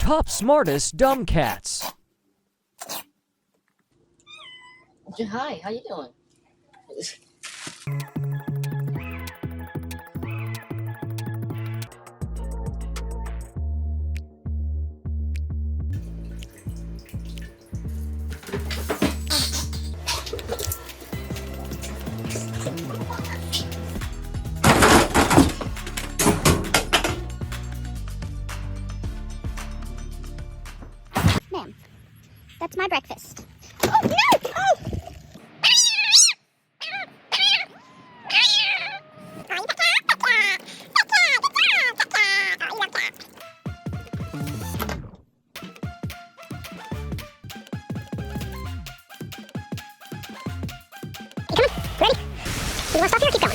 Top smartest dumb cats. Hi, how you doing? Ma'am, that's my breakfast. Oh, no! Oh! Come on, ready? You want to stop here or keep going?